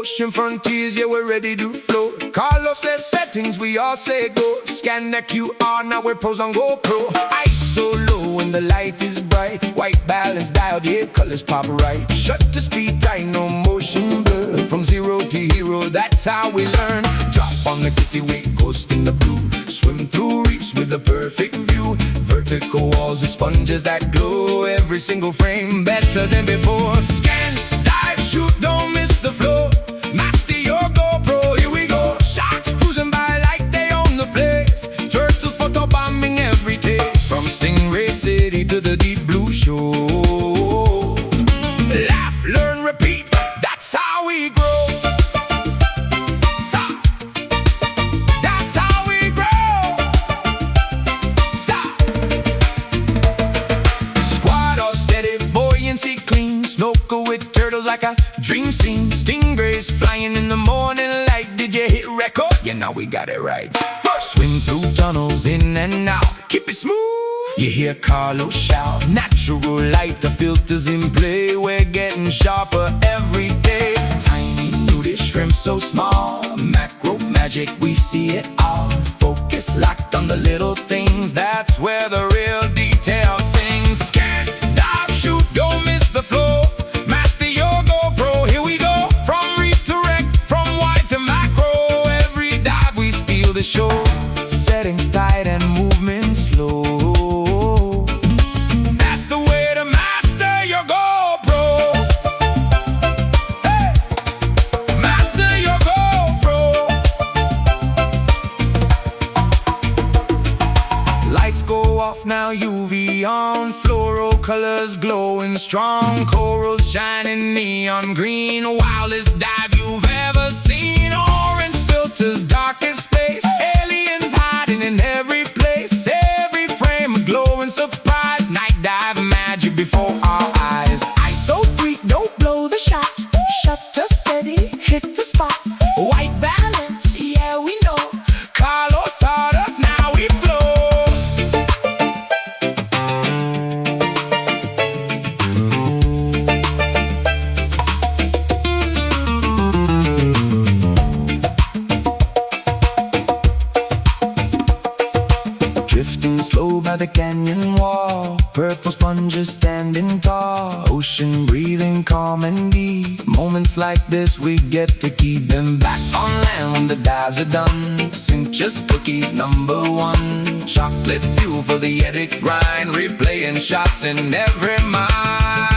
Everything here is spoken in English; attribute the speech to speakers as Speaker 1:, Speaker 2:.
Speaker 1: ocean frontiers, yeah, we're ready to float. Carlos says settings, we all say go. Scan that QR, now we're pros on GoPro. ISO low when the light is bright. White balance dialed, yeah, colors pop right. Shutter speed tight, no motion blur. From zero to hero, that's how we learn. Drop on the kitty, we ghost in the blue. Swim through reefs with a perfect view. Vertical walls with sponges that glow. Every single frame better than before. Scan, dive, shoot, don't miss the flow. Master your GoPro, here we go. Sharks cruising by like they own the place. Turtles photo bombing every day. From Stingray City to the deep blue shore. Laugh, learn, repeat, that's how we grow. Snorkel with turtles like a dream scene. Stingrays flying in the morning light. Did you hit record? Yeah, now we got it right. Swing through tunnels in and out. Keep it smooth. You hear Carlos shout. Natural light, the filters in play. We're getting sharper every day. Tiny nudie shrimp so small. Macro magic, we see it all. Focus locked on the little things. That's where the real detail sings. Scan, dive, shoot, don't miss the flow. Master your GoPro, here we go. From reef to wreck, from wide to macro. Every dive we steal the show. Settings tight and movement slow. That's the way to master your GoPro. Hey! Master your GoPro. Lights go off now, UV on. Fluoro colors glowing strong. Corals shining neon green. Wildest dive you've ever seen. Orange filters, darkest space. Aliens hiding in every place. Every frame a glowing surprise. Night dive magic before our eyes. ISO 3, don't blow the shot. Shutter steady, hit the spot. White balance, yeah we know. Carlos taught us, now we flow. Drifting slow by the canyon wall. Purple sponges standing tall. Ocean breathing calm and deep. Moments like this we get to keep them. Back on land when the dives are done. Cinch's cookies #1. Chocolate fuel for the edit grind. Replaying shots in every mind.